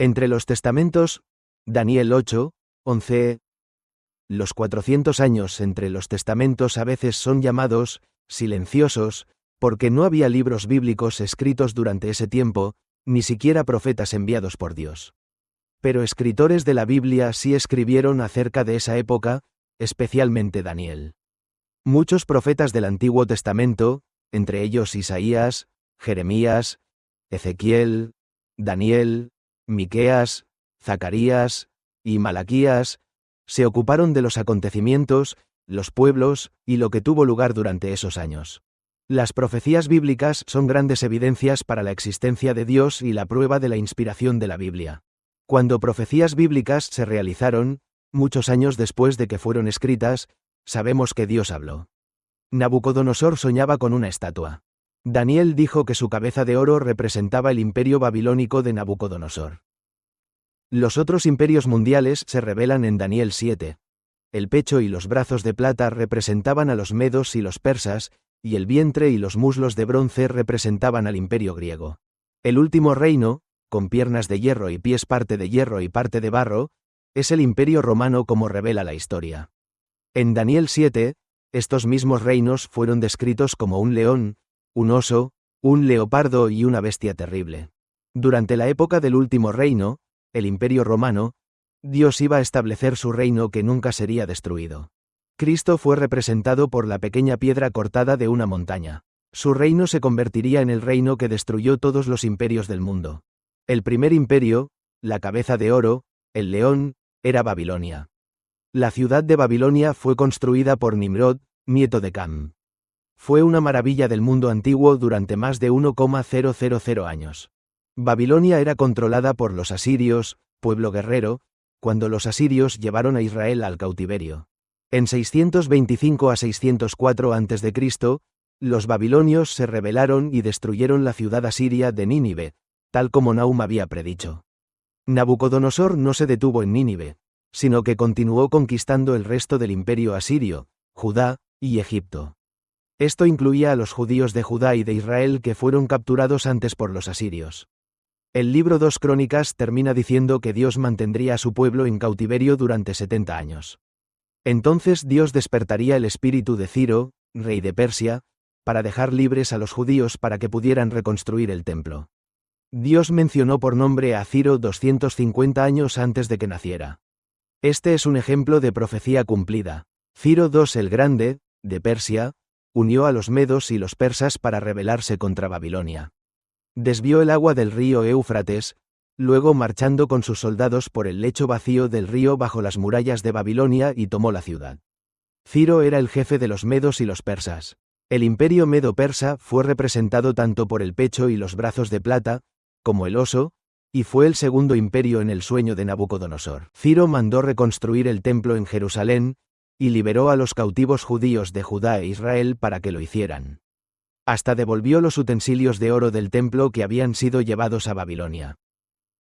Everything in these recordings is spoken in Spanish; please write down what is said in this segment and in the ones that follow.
Entre los testamentos, Daniel 8, 11. Los 400 años entre los testamentos a veces son llamados silenciosos, porque no había libros bíblicos escritos durante ese tiempo, ni siquiera profetas enviados por Dios. Pero escritores de la Biblia sí escribieron acerca de esa época, especialmente Daniel. Muchos profetas del Antiguo Testamento, entre ellos Isaías, Jeremías, Ezequiel, Daniel, Miqueas, Zacarías y Malaquías, se ocuparon de los acontecimientos, los pueblos y lo que tuvo lugar durante esos años. Las profecías bíblicas son grandes evidencias para la existencia de Dios y la prueba de la inspiración de la Biblia. Cuando profecías bíblicas se realizaron, muchos años después de que fueron escritas, sabemos que Dios habló. Nabucodonosor soñaba con una estatua. Daniel dijo que su cabeza de oro representaba el imperio babilónico de Nabucodonosor. Los otros imperios mundiales se revelan en Daniel 7. El pecho y los brazos de plata representaban a los medos y los persas, y el vientre y los muslos de bronce representaban al imperio griego. El último reino, con piernas de hierro y pies parte de hierro y parte de barro, es el imperio romano como revela la historia. En Daniel 7, estos mismos reinos fueron descritos como un león, un oso, un leopardo y una bestia terrible. Durante la época del último reino, el imperio romano, Dios iba a establecer su reino que nunca sería destruido. Cristo fue representado por la pequeña piedra cortada de una montaña. Su reino se convertiría en el reino que destruyó todos los imperios del mundo. El primer imperio, la cabeza de oro, el león, era Babilonia. La ciudad de Babilonia fue construida por Nimrod, nieto de Cam. Fue una maravilla del mundo antiguo durante más de 1,000 años. Babilonia era controlada por los asirios, pueblo guerrero, cuando los asirios llevaron a Israel al cautiverio. En 625 a 604 a.C., los babilonios se rebelaron y destruyeron la ciudad asiria de Nínive, tal como Nahum había predicho. Nabucodonosor no se detuvo en Nínive, sino que continuó conquistando el resto del imperio asirio, Judá y Egipto. Esto incluía a los judíos de Judá y de Israel que fueron capturados antes por los asirios. El libro 2 Crónicas termina diciendo que Dios mantendría a su pueblo en cautiverio durante 70 años. Entonces Dios despertaría el espíritu de Ciro, rey de Persia, para dejar libres a los judíos para que pudieran reconstruir el templo. Dios mencionó por nombre a Ciro 250 años antes de que naciera. Este es un ejemplo de profecía cumplida. Ciro II el Grande, de Persia, unió a los medos y los persas para rebelarse contra Babilonia. Desvió el agua del río Éufrates, luego marchando con sus soldados por el lecho vacío del río bajo las murallas de Babilonia y tomó la ciudad. Ciro era el jefe de los medos y los persas. El imperio medo-persa fue representado tanto por el pecho y los brazos de plata, como el oso, y fue el segundo imperio en el sueño de Nabucodonosor. Ciro mandó reconstruir el templo en Jerusalén, y liberó a los cautivos judíos de Judá e Israel para que lo hicieran. Hasta devolvió los utensilios de oro del templo que habían sido llevados a Babilonia.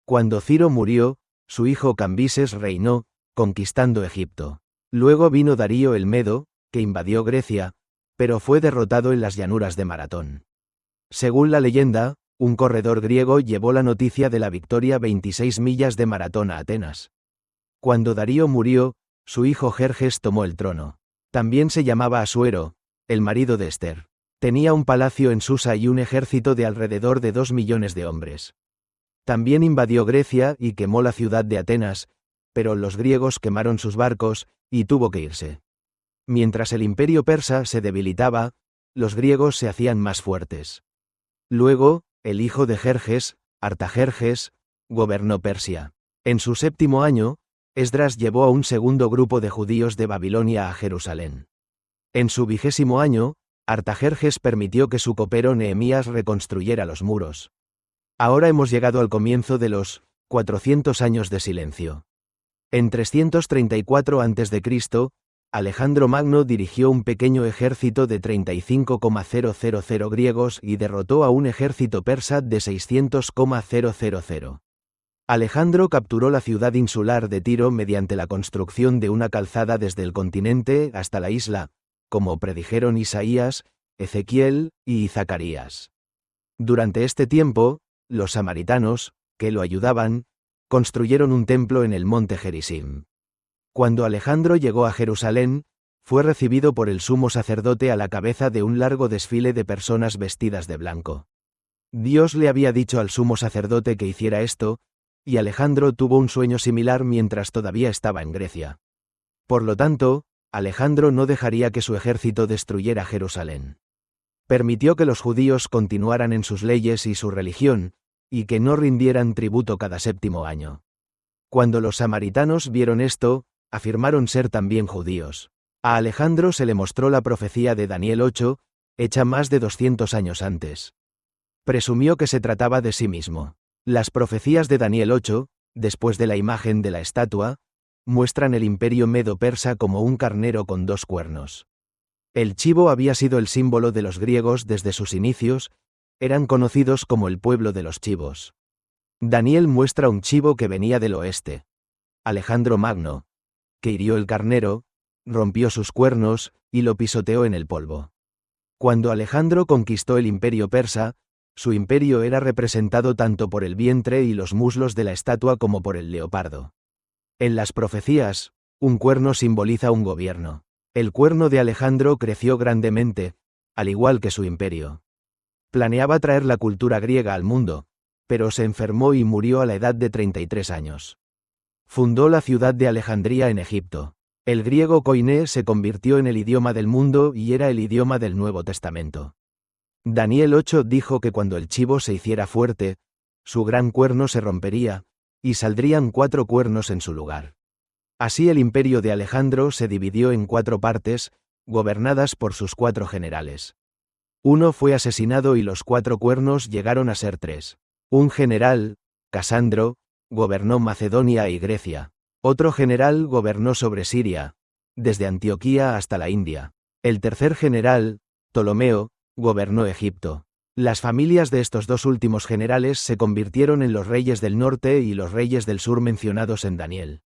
Cuando Ciro murió, su hijo Cambises reinó, conquistando Egipto. Luego vino Darío el Medo, que invadió Grecia, pero fue derrotado en las llanuras de Maratón. Según la leyenda, un corredor griego llevó la noticia de la victoria 26 millas de Maratón a Atenas. Cuando Darío murió, su hijo Jerjes tomó el trono. También se llamaba Asuero, el marido de Ester. Tenía un palacio en Susa y un ejército de alrededor de 2 millones de hombres. También invadió Grecia y quemó la ciudad de Atenas, pero los griegos quemaron sus barcos, y tuvo que irse. Mientras el imperio persa se debilitaba, los griegos se hacían más fuertes. Luego, el hijo de Jerjes, Artajerjes, gobernó Persia. En su 7º año, Esdras llevó a un segundo grupo de judíos de Babilonia a Jerusalén. En su 20º año, Artajerjes permitió que su copero Nehemías reconstruyera los muros. Ahora hemos llegado al comienzo de los 400 años de silencio. En 334 a.C., Alejandro Magno dirigió un pequeño ejército de 35,000 griegos y derrotó a un ejército persa de 600,000. Alejandro capturó la ciudad insular de Tiro mediante la construcción de una calzada desde el continente hasta la isla, como predijeron Isaías, Ezequiel y Zacarías. Durante este tiempo, los samaritanos, que lo ayudaban, construyeron un templo en el monte Gerizim. Cuando Alejandro llegó a Jerusalén, fue recibido por el sumo sacerdote a la cabeza de un largo desfile de personas vestidas de blanco. Dios le había dicho al sumo sacerdote que hiciera esto, y Alejandro tuvo un sueño similar mientras todavía estaba en Grecia. Por lo tanto, Alejandro no dejaría que su ejército destruyera Jerusalén. Permitió que los judíos continuaran en sus leyes y su religión, y que no rindieran tributo cada 7º año. Cuando los samaritanos vieron esto, afirmaron ser también judíos. A Alejandro se le mostró la profecía de Daniel 8, hecha más de 200 años antes. Presumió que se trataba de sí mismo. Las profecías de Daniel 8, después de la imagen de la estatua, muestran el imperio medo-persa como un carnero con 2 cuernos. El chivo había sido el símbolo de los griegos desde sus inicios, eran conocidos como el pueblo de los chivos. Daniel muestra un chivo que venía del oeste. Alejandro Magno, que hirió el carnero, rompió sus cuernos, y lo pisoteó en el polvo. Cuando Alejandro conquistó el imperio persa, su imperio era representado tanto por el vientre y los muslos de la estatua como por el leopardo. En las profecías, un cuerno simboliza un gobierno. El cuerno de Alejandro creció grandemente, al igual que su imperio. Planeaba traer la cultura griega al mundo, pero se enfermó y murió a la edad de 33 años. Fundó la ciudad de Alejandría en Egipto. El griego koiné se convirtió en el idioma del mundo y era el idioma del Nuevo Testamento. Daniel 8 dijo que cuando el chivo se hiciera fuerte, su gran cuerno se rompería, y saldrían 4 cuernos en su lugar. Así el imperio de Alejandro se dividió en 4 partes, gobernadas por sus 4 generales. Uno fue asesinado y los 4 cuernos llegaron a ser 3. Un general, Casandro, gobernó Macedonia y Grecia. Otro general gobernó sobre Siria, desde Antioquía hasta la India. El tercer general, Ptolomeo, gobernó Egipto. Las familias de estos 2 últimos generales se convirtieron en los reyes del norte y los reyes del sur mencionados en Daniel.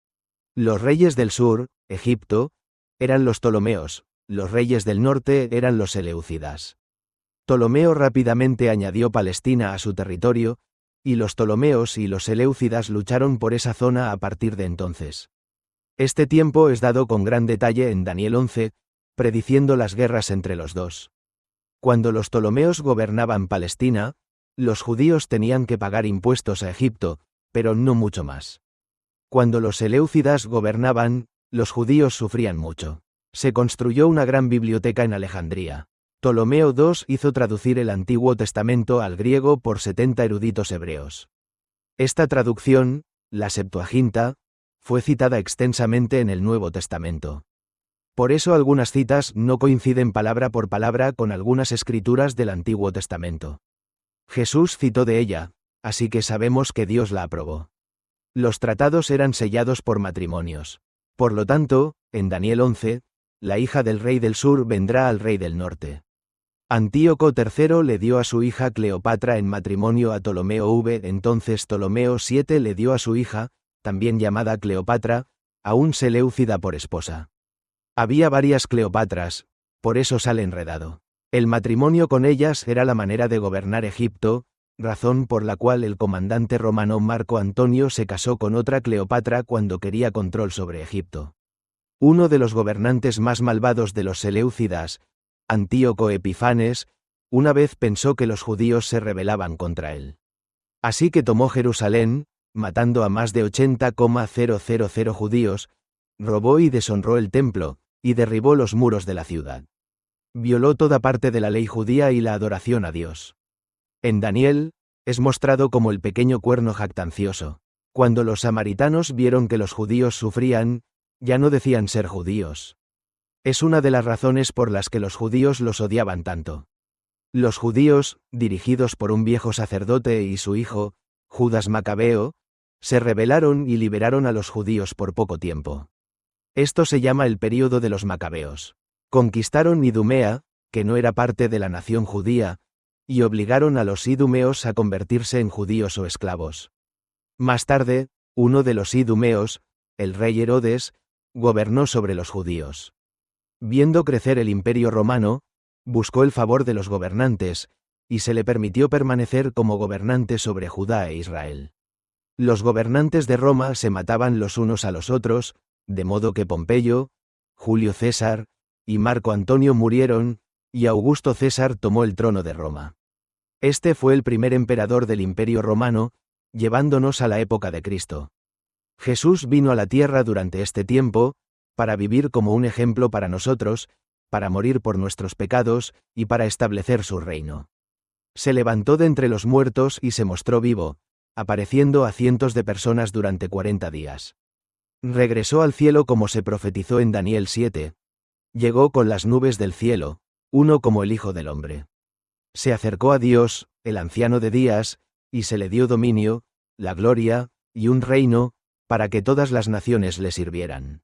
Los reyes del sur, Egipto, eran los Ptolomeos, los reyes del norte eran los Seleucidas. Ptolomeo rápidamente añadió Palestina a su territorio, y los Ptolomeos y los Seleucidas lucharon por esa zona a partir de entonces. Este tiempo es dado con gran detalle en Daniel 11, prediciendo las guerras entre los dos. Cuando los Ptolomeos gobernaban Palestina, los judíos tenían que pagar impuestos a Egipto, pero no mucho más. Cuando los Seleucidas gobernaban, los judíos sufrían mucho. Se construyó una gran biblioteca en Alejandría. Ptolomeo II hizo traducir el Antiguo Testamento al griego por 70 eruditos hebreos. Esta traducción, la Septuaginta, fue citada extensamente en el Nuevo Testamento. Por eso algunas citas no coinciden palabra por palabra con algunas escrituras del Antiguo Testamento. Jesús citó de ella, así que sabemos que Dios la aprobó. Los tratados eran sellados por matrimonios. Por lo tanto, en Daniel 11, la hija del rey del sur vendrá al rey del norte. Antíoco III le dio a su hija Cleopatra en matrimonio a Ptolomeo V, entonces Ptolomeo VII le dio a su hija, también llamada Cleopatra, a un Seleucida por esposa. Había varias Cleopatras, por eso sale enredado. El matrimonio con ellas era la manera de gobernar Egipto, razón por la cual el comandante romano Marco Antonio se casó con otra Cleopatra cuando quería control sobre Egipto. Uno de los gobernantes más malvados de los Seleucidas, Antíoco Epifanes, una vez pensó que los judíos se rebelaban contra él. Así que tomó Jerusalén, matando a más de 80,000 judíos, robó y deshonró el templo, y derribó los muros de la ciudad. Violó toda parte de la ley judía y la adoración a Dios. En Daniel, es mostrado como el pequeño cuerno jactancioso. Cuando los samaritanos vieron que los judíos sufrían, ya no decían ser judíos. Es una de las razones por las que los judíos los odiaban tanto. Los judíos, dirigidos por un viejo sacerdote y su hijo, Judas Macabeo, se rebelaron y liberaron a los judíos por poco tiempo. Esto se llama el período de los Macabeos. Conquistaron Idumea, que no era parte de la nación judía, y obligaron a los idumeos a convertirse en judíos o esclavos. Más tarde, uno de los idumeos, el rey Herodes, gobernó sobre los judíos. Viendo crecer el imperio romano, buscó el favor de los gobernantes, y se le permitió permanecer como gobernante sobre Judá e Israel. Los gobernantes de Roma se mataban los unos a los otros, de modo que Pompeyo, Julio César y Marco Antonio murieron, y Augusto César tomó el trono de Roma. Este fue el primer emperador del Imperio Romano, llevándonos a la época de Cristo. Jesús vino a la tierra durante este tiempo, para vivir como un ejemplo para nosotros, para morir por nuestros pecados, y para establecer su reino. Se levantó de entre los muertos y se mostró vivo, apareciendo a cientos de personas durante 40 días. Regresó al cielo como se profetizó en Daniel 7. Llegó con las nubes del cielo, uno como el Hijo del Hombre. Se acercó a Dios, el anciano de días, y se le dio dominio, la gloria, y un reino, para que todas las naciones le sirvieran.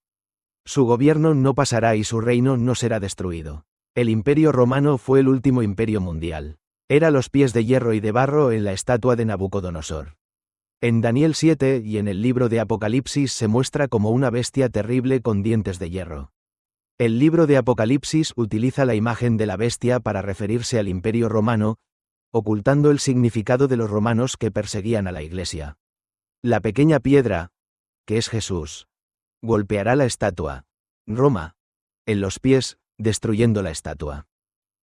Su gobierno no pasará y su reino no será destruido. El Imperio Romano fue el último imperio mundial. Era los pies de hierro y de barro en la estatua de Nabucodonosor. En Daniel 7 y en el libro de Apocalipsis se muestra como una bestia terrible con dientes de hierro. El libro de Apocalipsis utiliza la imagen de la bestia para referirse al Imperio Romano, ocultando el significado de los romanos que perseguían a la Iglesia. La pequeña piedra, que es Jesús, golpeará la estatua, Roma, en los pies, destruyendo la estatua.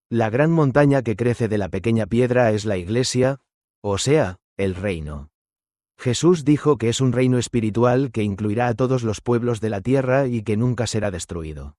La gran montaña que crece de la pequeña piedra es la Iglesia, o sea, el reino. Jesús dijo que es un reino espiritual que incluirá a todos los pueblos de la tierra y que nunca será destruido.